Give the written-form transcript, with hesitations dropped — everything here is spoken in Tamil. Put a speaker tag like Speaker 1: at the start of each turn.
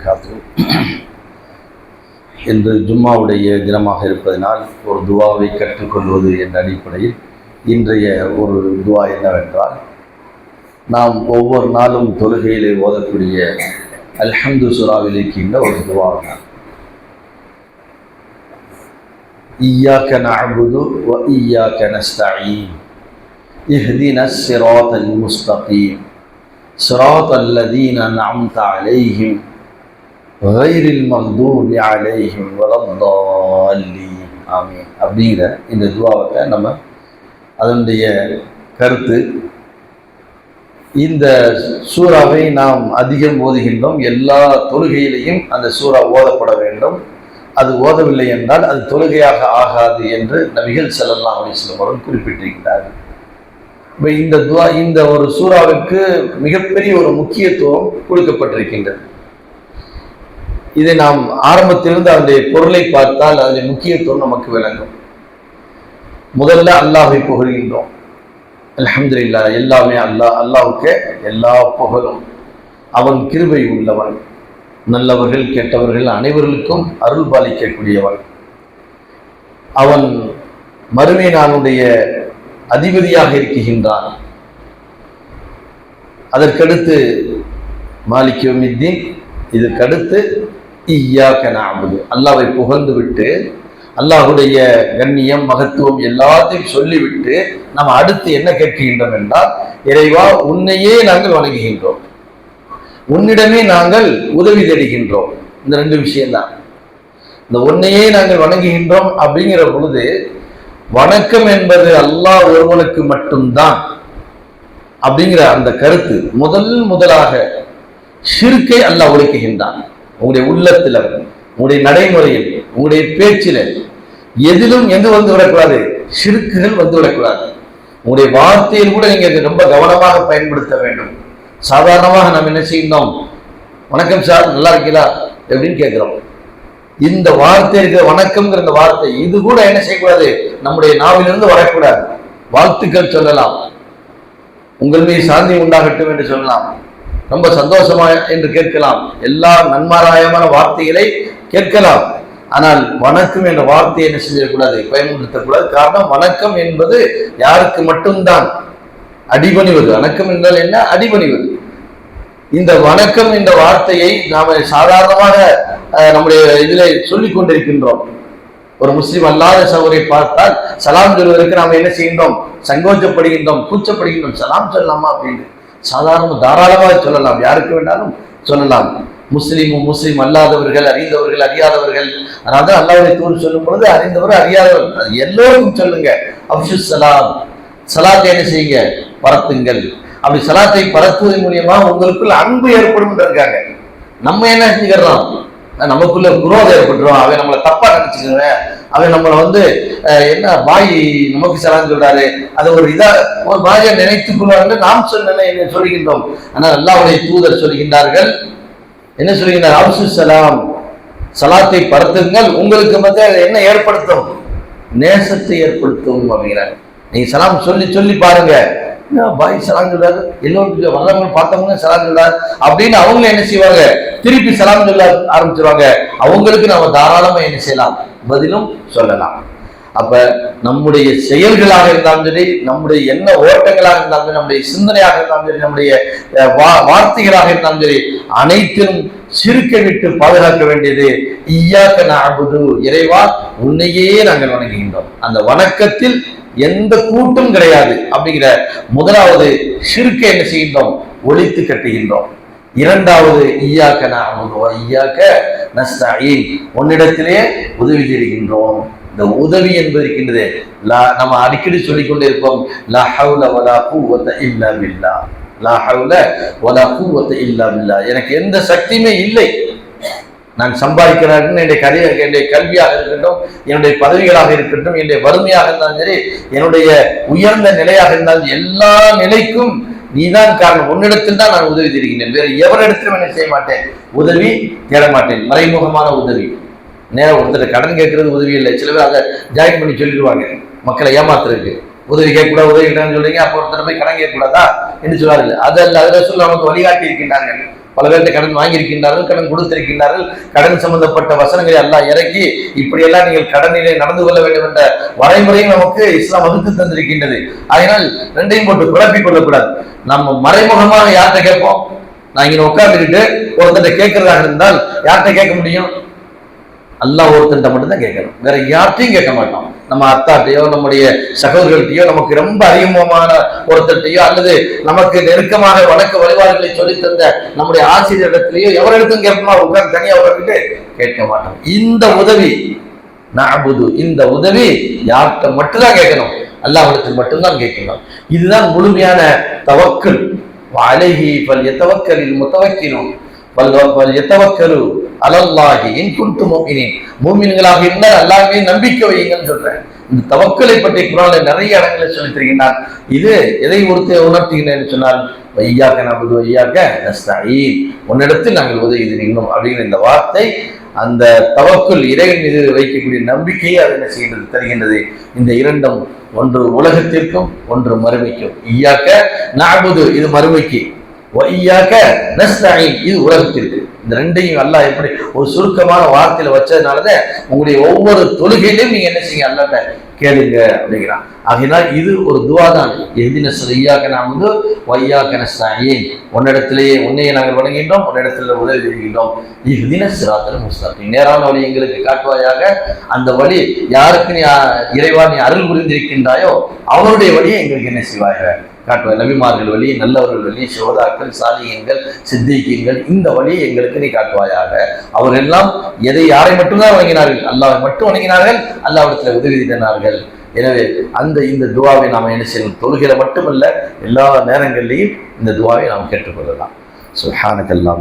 Speaker 1: வபரகாத்துஹு. இன்று ஜும்மாவுடைய தினமாக இருப்பதனால் ஒரு துவாவை கற்றுக்கொள்வது என்ற அடிப்படையில் இன்றைய ஒரு துவா என்னவென்றால், நாம் ஒவ்வொரு நாளும் தொழுகையிலே ஓதக்கூடிய அல்ஹம்து சூராவில் இருக்கின்ற ஒரு துவா. இய்யாக நஅபுது வ இய்யாக நஸ்தஈன் இஹ்தினஸ் ஸிராத்தல் முஸ்தகீம் ஸிராத்தல் லதீன அன்அம்த அலைஹிம் கைரில் மக்தூபி அலைஹிம் வலத்தால்லீன் ஆமீன் அப்படிங்கிற இந்த துவாவை நம்ம அதனுடைய கருத்து, இந்த சூறாவை நாம் அதிகம் ஓதுகின்றோம். எல்லா தொழுகையிலையும் அந்த சூறா ஓதப்பட வேண்டும். அது ஓதவில்லை என்றால் அது தொழுகையாக ஆகாது என்று நபிகள் ஸல்லல்லாஹு அலைஹி வஸல்லம் அவர்கள் குறிப்பிட்டிருக்கிறார்கள். இப்போ இந்த துவா, இந்த ஒரு சூறாவிற்கு மிகப்பெரிய ஒரு முக்கியத்துவம் கொடுக்கப்பட்டிருக்கின்றது. இதை நாம் ஆரம்பத்திலிருந்து அதனுடைய பொருளை பார்த்தால் அதனுடைய முக்கியத்துவம் நமக்கு விளங்கும். முதல்ல அல்லாஹ்வை புகழ்கின்றோம். அல்ஹம்துலில்லாஹ், எல்லாமே அல்லாஹ்வுக்கு எல்லா புகழும். அவன் கிருபை உள்ளவன், நல்லவர்கள் கெட்டவர்கள் அனைவர்களுக்கும் அருள் பாலிக்கக்கூடியவன். அவன் மறுமை நாளுடைய அதிபதியாக இருக்கின்றான். அதற்கடுத்து மாலிக் யௌமித்தீன், இதற்கடுத்து இய்யாக நஅபுது, அல்லாஹ்வை புகழ்ந்து விட்டு அல்லாஹ்வுடைய கண்ணியம் மகத்துவம் எல்லாத்தையும் சொல்லிவிட்டு நாம் அடுத்து என்ன கேட்கின்றோம் என்றால், இறைவா உன்னையே நாங்கள் வணங்குகின்றோம், உன்னிடமே நாங்கள் உதவி தேடுகின்றோம். இந்த ரெண்டு விஷயம்தான். இந்த உன்னையே நாங்கள் வணங்குகின்றோம் அப்படிங்கிற பொழுது, வணக்கம் என்பது அல்லாஹ் ஒருவனுக்கு மட்டும்தான் அப்படிங்கிற அந்த கருத்து முதலாக ஷிர்கை அல்லாஹ் ஒழிக்குகின்றான். உங்களுடைய உள்ளத்துல, உங்களுடைய நடைமுறையில், உங்களுடைய பேச்சில எதிலும் எது வந்து விடக்கூடாது, ஷிர்க்குகள் வந்து விடக்கூடாது. உங்களுடைய வார்த்தையில் கூட நீங்க ரொம்ப கவனமாக பயன்படுத்த வேண்டும். சாதாரணமாக நாம் என்ன செய்யணும், வணக்கம் சார் நல்லா இருக்கீங்களா எப்படின்னு கேட்கிறோம். இந்த வார்த்தை இருக்கிற வணக்கம்ங்கிற இந்த வார்த்தை, இது கூட என்ன செய்யக்கூடாது, நம்முடைய நாவிலிருந்து வரக்கூடாது. வாழ்த்துக்கள் சொல்லலாம், உங்கள் மீது சாந்தி உண்டாகட்டும் என்று சொல்லலாம், ரொம்ப சந்தோஷமா என்று கேட்கலாம், எல்லா நன்மாராயமான வார்த்தைகளை கேட்கலாம். ஆனால் வணக்கம் என்ற வார்த்தையை என்ன செய்யக்கூடாது, பயன்படுத்தக்கூடாது. காரணம், வணக்கம் என்பது யாருக்கு மட்டும்தான் அடிபணிவது. வணக்கம் என்றால் என்ன, அடிபணிவது. இந்த வணக்கம் என்ற வார்த்தையை நாம் சாதாரணமாக நம்முடைய இதில் சொல்லிக் கொண்டிருக்கின்றோம். ஒரு முஸ்லிம் அல்லாத சகோதரை பார்த்தால் சலாம் சொல்வதற்கு நாம் என்ன செய்கின்றோம், சங்கோச்சப்படுகின்றோம், கூச்சப்படுகின்றோம். சலாம் சொல்லலாமா அப்படின்னு சாதாரண தாராளமாக சொல்லலாம், யாருக்கு வேண்டாலும் சொல்லலாம். முஸ்லிம் அல்லாதவர்கள், அறிந்தவர்கள், அறியாதவர்கள், அதாவது அல்லாஹ்வுடைய தூதர் சொல்லும் பொழுது அறிந்தவர் அறியாதவர் எல்லோருக்கும் சொல்லுங்க. அப்ஷு சலாம், சலாத்தை என்ன செய்யுங்க, பரத்துங்கள். அப்படி சலாத்தை பரத்துவதன் மூலியமா உங்களுக்குள்ள அன்பு ஏற்படும் இருக்காங்க. நம்ம என்ன செஞ்சுக்கிறோம், நமக்குள்ள குரோதம் ஏற்பட்டுரும். அவன் நம்மளை தப்பா நினைச்சுக்கிறேன், அவன் நம்மளை என்ன பாய் நமக்கு சலாம் சொல்றாரு, அதை ஒரு பாயா நினைத்துக் கொள்வார்கள். நாம் சொல்லுகின்றோம். ஆனால் அல்லாஹ்வுடைய தூதர் சொல்கின்றார்கள், என்ன சொல்கின்றார், அப்ஷு சலாம், சலாத்தை பரத்துங்கள். உங்களுக்கு மத்திய என்ன ஏற்படுத்தும், நேசத்தை ஏற்படுத்தும் அப்படிங்கிறார். நீங்க சலாம் சொல்லி சொல்லி பாருங்க, பாய் சலாம் சொல்றாரு, எல்லோருக்கும் வல்லவங்க பார்த்தவங்க சலாம் சொல்றாரு அப்படின்னு அவங்களும் என்ன செய்வாங்க, திருப்பி சலாம் சொல்ல ஆரம்பிச்சிருவாங்க. அவங்களுக்கு நம்ம தாராளமா என்ன செய்யலாம், பதிலும் சொல்லலாம். அப்ப நம்முடைய செயல்களாக இருந்தாலும் சரி, நம்முடைய எண்ண ஓட்டங்களாக இருந்தாலும் சரி, நம்முடைய சிந்தனையாக இருந்தாலும் சரி, நம்முடைய வார்த்தைகளாக இருந்தாலும் சரி, அனைத்திலும் சிறுக்கை விட்டு பாதுகாக்க வேண்டியது இய்யாக நஅபுது, இறைவா உன்னையே நாங்கள் வணங்குகின்றோம். அந்த வணக்கத்தில் எந்த கூட்டும் கிடையாது அப்படிங்கிற முதலாவது ஷிர்கை என்ன செய்கின்றோம், ஒழித்து கட்டுகின்றோம். இரண்டாவது இய்யாக நஅபுது வ இய்யாக நஸ்தஈன், உன்னிடத்திலே உதவி தேடுகின்றோம். இந்த உதவி என்பது இருக்கின்றது, நம்ம அடிக்கடி சொல்லிக்கொண்டே இருப்போம், லா ஹவுல வலா குவத இல்லா பில்லாஹ், லா ஹவுல வலா குவத இல்லா பில்லாஹ். எனக்கு எந்த சக்தியுமே இல்லை, நான் சம்பாதிக்கிறேன், என்னுடைய கல்வியாக இருக்கட்டும், என்னுடைய பதவிகளாக இருக்கட்டும், என்னுடைய வறுமையாக இருந்தாலும் சரி, என்னுடைய உயர்ந்த நிலையாக இருந்தாலும் எல்லா நிலைக்கும் நீதான் காரணம். உன்னிடத்தில் தான் நான் உதவி தேடுகின்றேன், வேறு எவரிடத்திலும் என்ன செய்ய மாட்டேன், உதவி தேட மாட்டேன். மறைமுகமான உதவி, நேரம் ஒருத்தர் கடன் கேட்கறது உதவி இல்லை. சில பேர் அதை ஜாயின் பண்ணி சொல்லிடுவாங்க மக்களை ஏமாத்துறதுக்கு. உதவி கேட்கக்கூடாது, உதவி கேட்கணும்னு சொல்றீங்க, அப்போ ஒருத்தர் போய் கடன் கேட்கக்கூடாதா என்று சொல்வார்கள். அதல்ல, அதில் சொல்ல நமக்கு வழிகாட்டி இருக்கின்றார்கள். பல பேர்கிட்ட கடன் வாங்கியிருக்கின்றார்கள், கடன் கொடுத்திருக்கின்றார்கள். கடன் சம்பந்தப்பட்ட வசனங்களை அல்லாஹ் இறக்கி இப்படியெல்லாம் நீங்கள் கடனிலே நடந்து கொள்ள வேண்டும் என்ற வரைமுறையும் நமக்கு இஸ்லாம் வகுத்து தந்திருக்கின்றது. அதனால் ரெண்டையும் போட்டு குழப்பிக் கொள்ளக்கூடாது. நம்ம மறைமுகமாக யார்கிட்ட கேட்போம்? நான் இங்க உட்கார்ந்துக்கிட்டு ஒருத்தர் கேட்கறதாக இருந்தால் யார்கிட்ட கேட்க முடியும்? அல்லாஹ் ஒருத்தன்ட்ட மட்டும்தான் கேட்கணும், வேற யார்ட்டையும் கேட்க மாட்டோம். நம்ம அத்தாட்டையோ நம்முடைய சகோதரர்கள்ட்டையோ நமக்கு ரொம்ப அறிமுகமான ஒருத்தட்டையோ அல்லது நமக்கு நெருக்கமாக வழக்க வழிபாடுகளை சொல்லி தந்த நம்முடைய ஆசிரியரிடத்திலேயோ எவரிடத்தும் கேட்போமா? உட்கார்ந்து தனியாக உட்கார்ந்துட்டு கேட்க மாட்டோம். இந்த உதவி நஅபுது, இந்த உதவி யார்கிட்ட மட்டும்தான் கேட்கணும், அல்லாஹ்விடத்தில் மட்டும்தான் கேட்கணும். இதுதான் முழுமையான தவக்கல். அலைஹி ஃபல்யதவக்கலில் முத்தவக்கிலூன் ஃபல்யதவக்கலு அலல்லாஹி இன் குன்தும் முஃமினீன். முஃமின்களாக இருந்தால் அல்லாஹ்வை நம்பிக்கை வையுங்கன்னு சொல்றேன். இந்த தவக்கலை பற்றி குர்ஆன்ல நிறைய இடங்களை சொல்லித் தருகின்றான். இது எதை உணர்த்துகிறேன் சொன்னால், வைய்யாக நஅபுது வைய்யாக நஸ்தஈன், உன்னிடத்தில் நாங்கள் உதவி செய்கிறோம் அப்படிங்கிற இந்த வார்த்தை அந்த தவக்குல் இறைவன் மீது வைக்கக்கூடிய நம்பிக்கையை அது என்ன செய்கின்றது, தருகின்றது. இந்த இரண்டும் ஒன்று உலகத்திற்கும் ஒன்று மறுமைக்கும். இய்யாக நஅபுது இது மறுமைக்கு, வைய்யாக நஸ்தஈன் இது உலகத்திற்கு. இந்த ரெண்டையும் அல்லாஹ் எப்படி ஒரு சுருக்கமான வார்த்தையில வச்சதுனாலதான் உங்களுடைய ஒவ்வொரு தொழுகையிலும் நீங்க என்ன செய்யுங்க, அல்லாஹ்ட்ட கேளுங்க அப்படிங்கிறான். ஆகையினால் இது ஒரு துவா தான். இஹ்தினஸ் இய்யாக நஅபுது வைய்யாக நஸ்தஈன், உன்னிடத்திலேயே உன்னையே நாங்கள் வணங்குகின்றோம், உன்னிடத்தில் உதவி செய்கின்றோம். இஹ்தினஸ் ஸிராத்தல் முஸ்தகீம், நேரான வழி எங்களுக்கு காட்டுவாயாக. அந்த வழி யாருக்கு நீ இறைவா நீ அருள் புரிந்திருக்கின்றாயோ அவருடைய வழியை எங்களுக்கு என்ன செய்வாயாக காட்டுவாய். நபிமார்கள் வழி, நல்லவர்கள் வழி, ஷுஹதாக்கள், சாலிஹீன்கள், சித்திகீன்கள், இந்த வழியை எங்களுக்கு நீ காட்டுவாயாக. அவரெல்லாம் யாரை மட்டும்தான் வணங்கினார்கள்? அல்லாஹ்வை மட்டும் வணங்கினார்கள், அல்லாஹ்விடத்தில் உதவி தேடினார்கள். எனவே இந்த துவாவை நாம் என்ன செய்யணும்? தொழுகையில மட்டுமல்ல, எல்லா நேரங்களிலையும் இந்த துவாவை நாம் கேட்டுக்கொள்ளலாம். சுப்ஹானக்கல்லாஹ்.